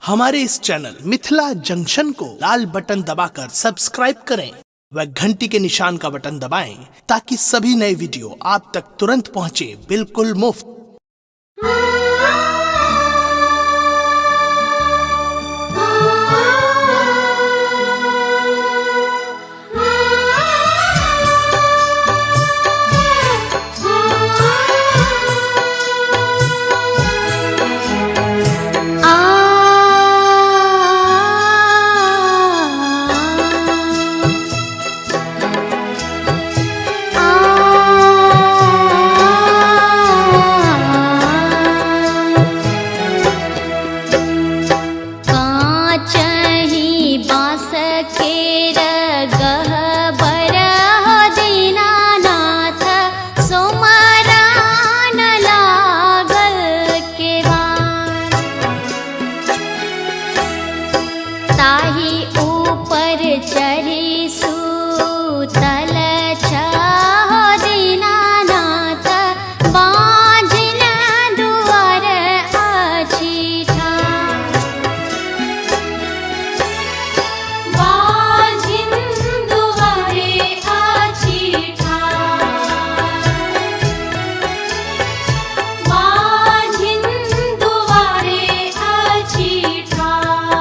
हमारे इस channel Mithila junction को लाल button दबाकर सब्सक्राइब करें व घंटी के निशान का बटन दबाएं ताकि सभी नए वीडियो आप तक तुरंत पहुंचे बिल्कुल मुफ्त। चढ़ी सूतल छह दीनानाथ बाँझिन दुआर अछि ठाढ़। बाँझिन दुआरे अछि ठाढ़। बाँझिन दुआरे अछि ठाढ़।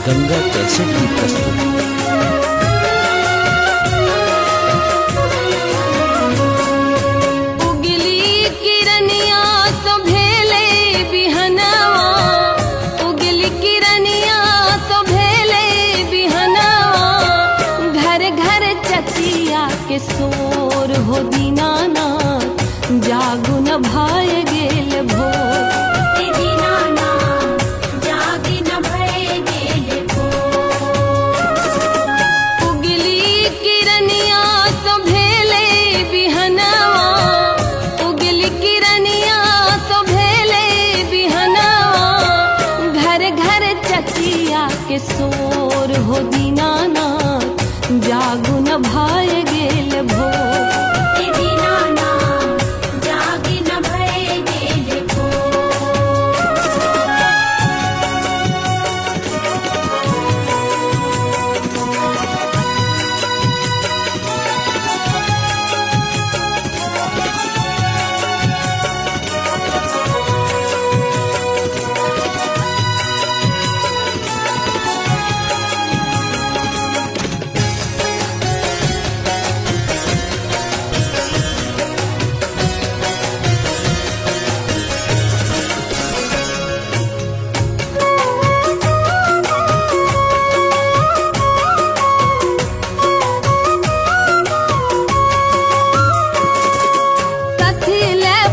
गंगा कैसेट की प्रस्तुति। के सोर हो दीनानाथ जागु न भाय गेल भोर। दीनानाथ जागि न भय गेल भोर। उगली किरनिया सो भेले बिहनवा, उगली किरनिया सो भेले बिहनवा। घर घर चचिया के सोर हो दीनानाथ जागु न भाय गेल भोर। दीनानाथ जागि न भय गेल भोर।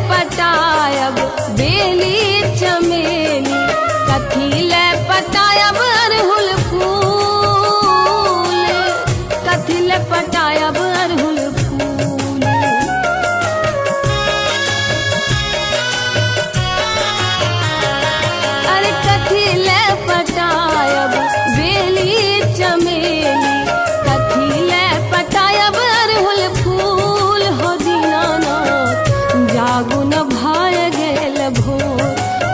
पटायब बेली चमेली, कथिले पटायब अरहुल फूल, कथिले पटायब अरहुल फूल। अरे कथिले पटायब बेली चमेली, कथिले पटायब अरहुल फूल। हो दीनानाथ जागु न भाय गेल भोर।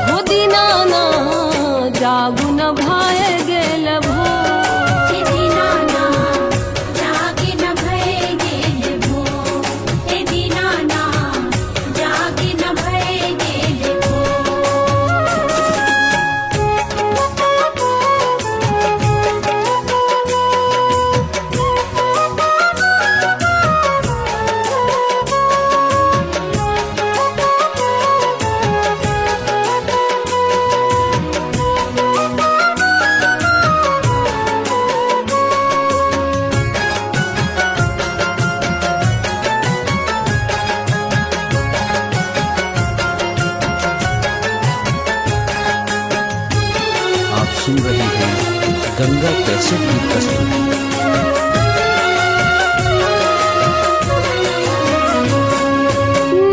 हो दीनानाथ जागु न भाय गेल भोर। दीनानाथ जागि न भय गेल भोर। दीनानाथ जागि न भय गेल आप सुन रहे हैं गंगा कैसेट की प्रस्तुति।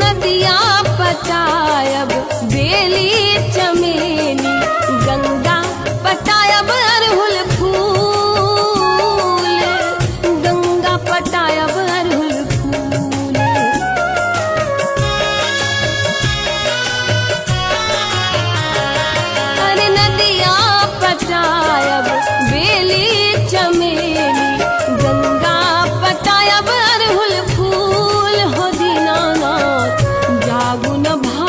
नदिया पटायब बेली चमेली, गंगा पटायब अरहुल फूल, गंगा पटायब अरहुल फूल। अरे नदिया पटायब बेली चमेली, गंगा पटायब अरहुल फूल। हो दीनानाथ जागु न भाय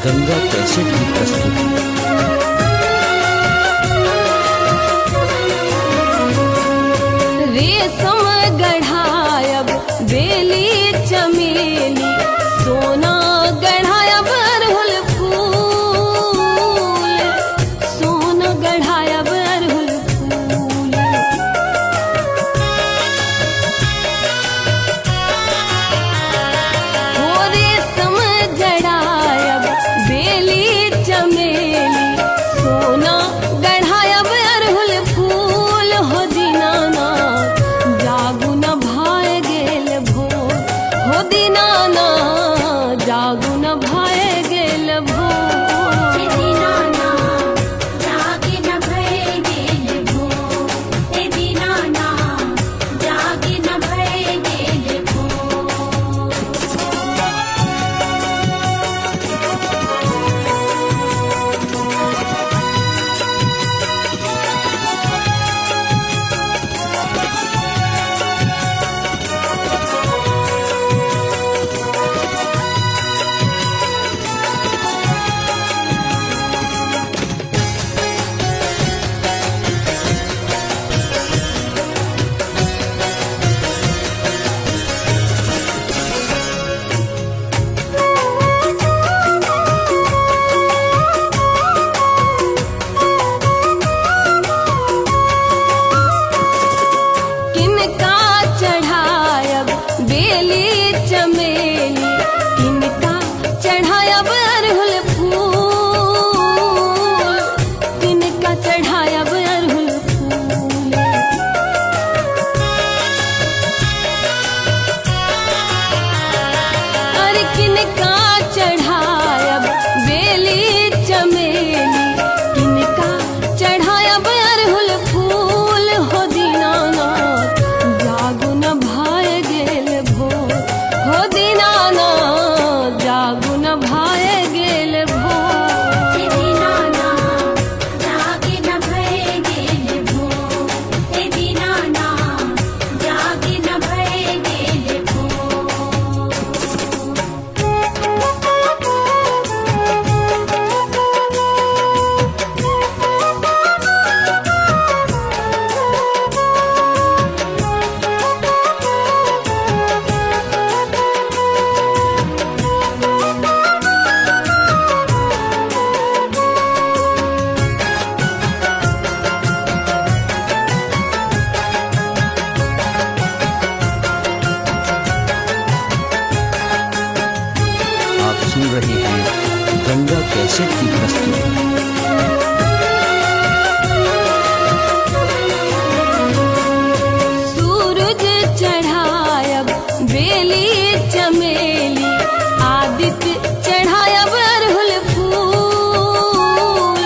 गंगा कैसेट की प्रस्तुति। रेशम गढ़ायब बेली चमेली, सोना गढ़ायब अरहुल फूल, सोना गढ़ायब अरहुल फूल। हो रेशम जड़ायब बेली चमेली, सोना गढ़ायब अरहुल फूल। हो दीनानाथ जागु न भाय गेल भोर, हो दीनानाथ जागु न भाय गेल भोर। दीनानाथ जागे न भय गेल भोर, हे दीनानाथ जागे न भय गेल भोर। किनका चढ़ायब बेली चमेली, किनका चढ़ायब अरहुल फूल, किनका चढ़ायब अरहुल फूल। अरे किनका चढ़ायब बेली चमेली, किनका चढ़ायब अरहुल फूल। हो दीनानाथ जागु न भाय गेल भोर, हो दीनानाथ जागु न भाय गेल भोर। हे दीनानाथ जागे न भय गेल भोर, हे दीनानाथ जागे न भय गेल भोर। आप सुन रहे हैं गंगा कैसेट की प्रस्तुति। सूरज चढ़ायब बेली चमेली, आदित्य चढ़ायब अरहुल फूल,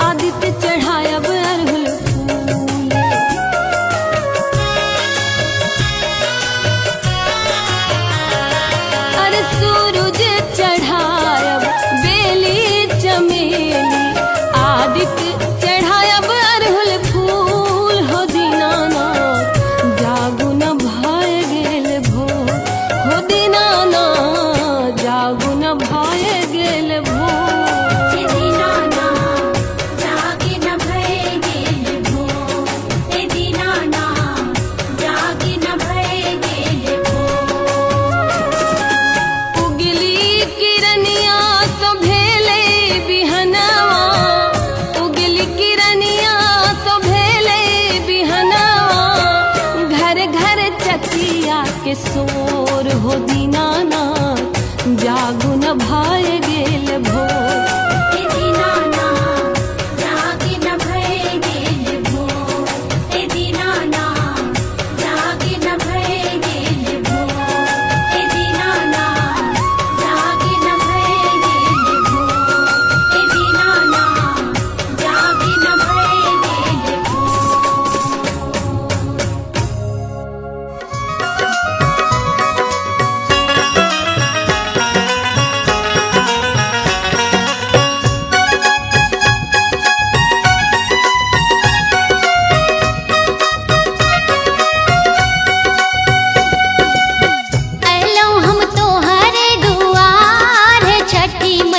आदित्य चढ़ायब अरहुल फूल। अरे सूरज चढ़ायब बेली चमेली,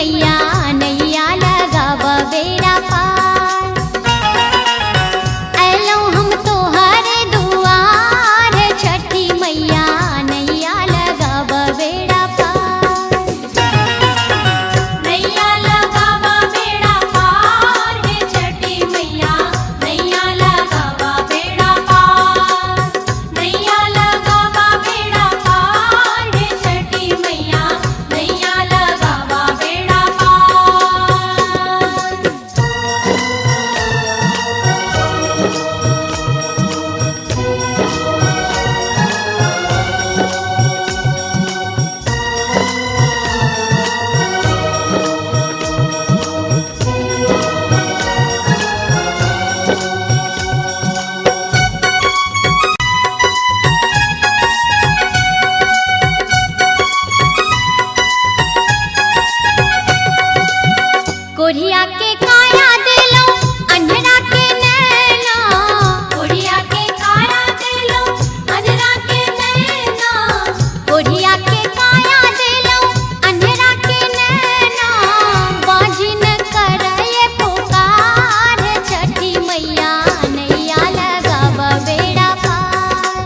मैया नैया लगावा बेड़ा पार। ऐलौ हम तोहरे दुआर छठी मैया नैया लगावा बेड़ा पार। नैया लगावा बेड़ा पार हे छठी मैया नैया लगावा बेड़ा पार। नैया लगावा बेड़ा पार हे छठी मैया नैया लगावा बेड़ा पार। कोढ़िया के काया देलो अंधरा के नैना। कोढ़िया के काया देलो अंधरा के नैना। कोढ़िया के काया देलो अंधरा के नैना। बाजिन करए पुकार छठी मैया नैया लगावा बेड़ा पार।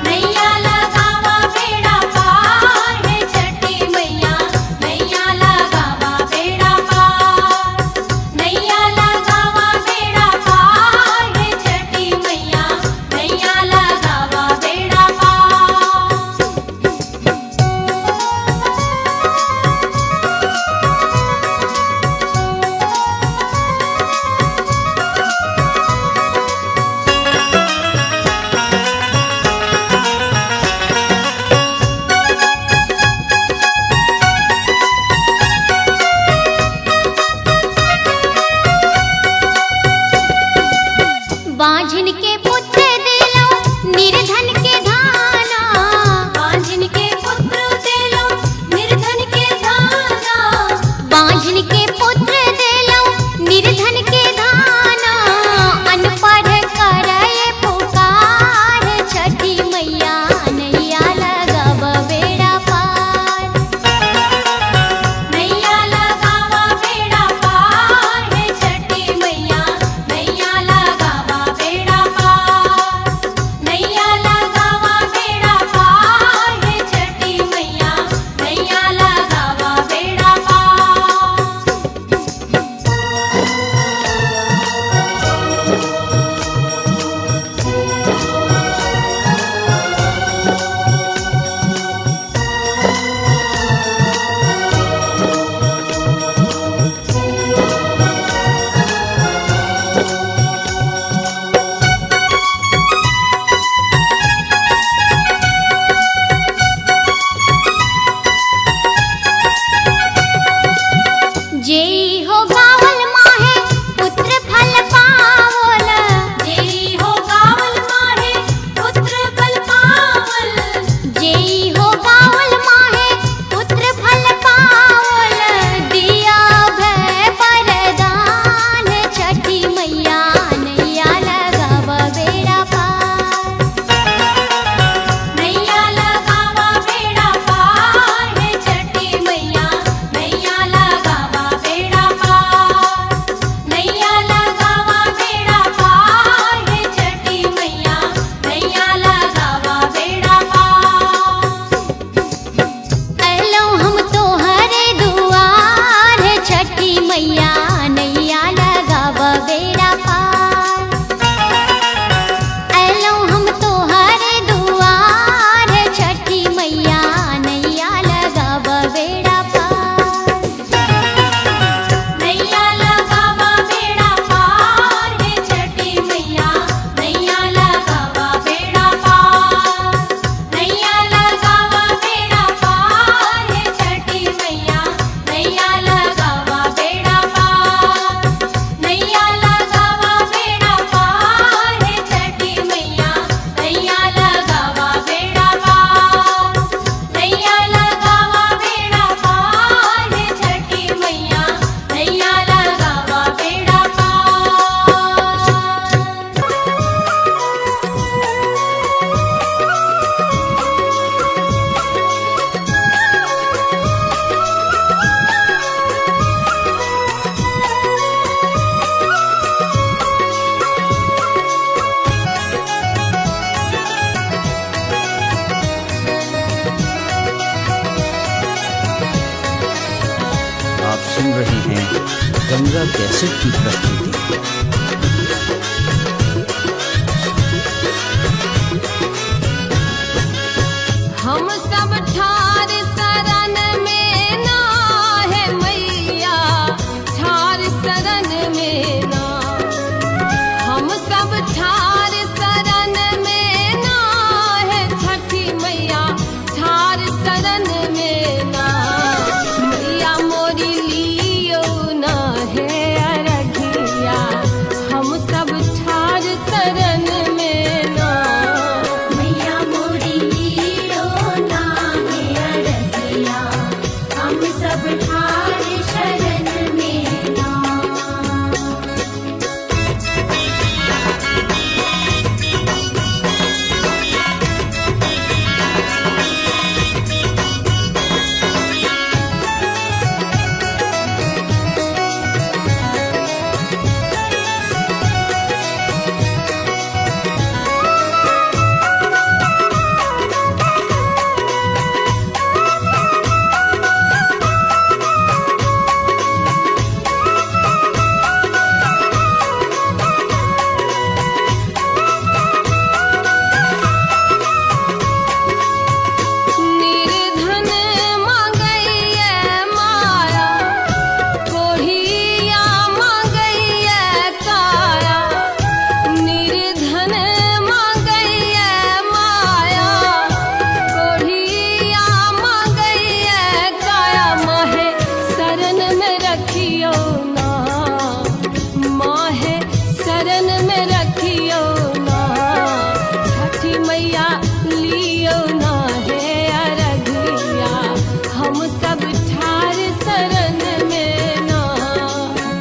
नैया लगावा बेड़ा पार हे छठी मैया नैया लगावा बेड़ा पार। सुन रहे हैं गंगा कैसेट की प्रस्तुति। हम सब ठार शरण में ना है मैया, ठार शरण में ना। हम सब ठार शरण में ना है छठी मैया, ठार शरण में ना। मैया मोरी लियो ना है अरघिया, हम सब ठार शरण में ना। मैया मोरी लियो ना है अरगिया, हम सब ठार शरण में ना। निर्धन मांगैया माया, कोढ़िया मांगैया काया। निर्धन मांगैया माया, कोढ़िया मांगैया काया। माहे शरण में रखियो ना, माहे शरण में रखियो ना। छठी मैया लियो ना है अरघिया, हम सब ठार शरण में ना।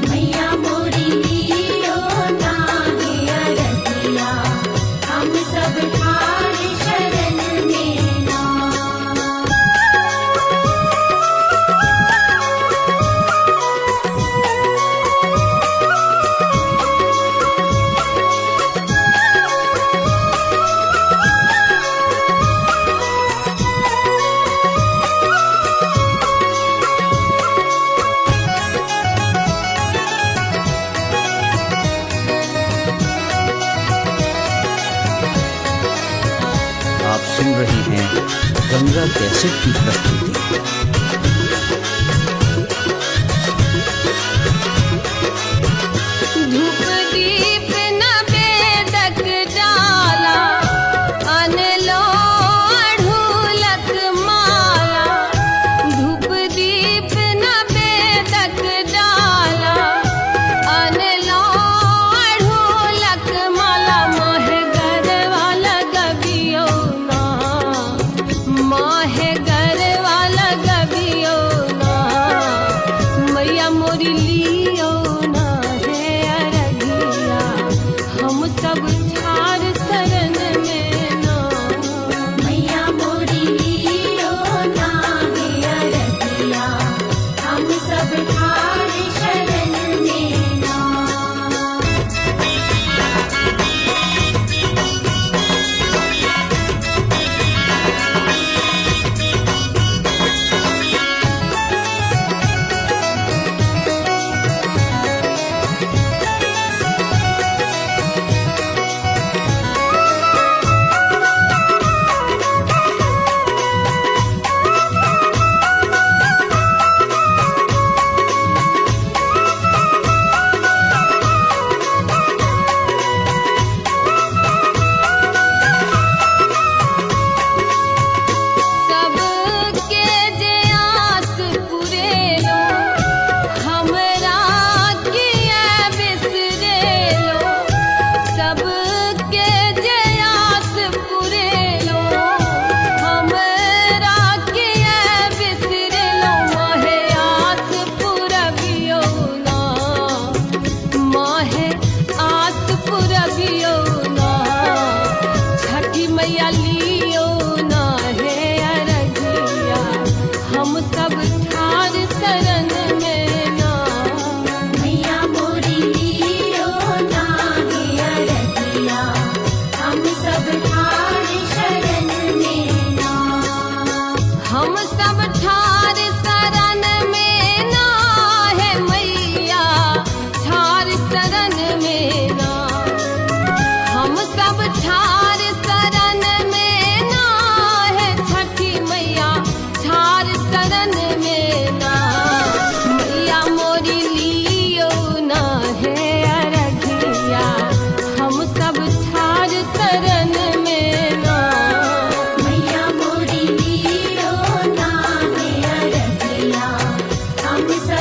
मैया मोरी लियो ना है अरगिया, हम सब ठार शरण में ना। आप सुन रहे हैं गंगा कैसेट की प्रस्तुति। धूप दीप न बेदक डाला, अनलो अढ़ूलक माला। धूप दीप न बेदक डाला, अनलो अढ़ूलक माला। माहे गरवा लगबियो ना, माहे गरवा लगबियो ना। मैया मोरी लियो ना है अरघिया, हम सब ठार शरण में ना। मैया मोरी लियो ना है अरगिया, हम सब ठार शरण में ना।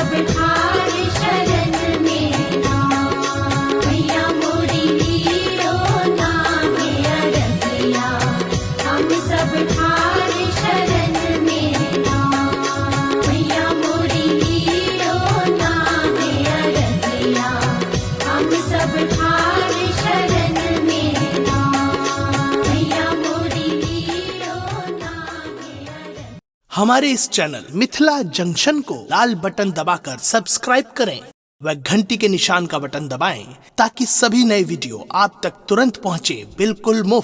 सब ठार शरण में ना मैया मोरी लीलो ना है अरगिया हम सब ठार शरण में ना मैया मोरी लीलो ना है अरगिया हम सब ठार शरण में ना मैया मोरी लीलो ना है अरगिया। हमारे इस चैनल मिथिला जंक्शन को लाल बटन दबाकर सब्सक्राइब करें व घंटी के निशान का बटन दबाएं ताकि सभी नए वीडियो आप तक तुरंत पहुंचे बिल्कुल मुफ्त।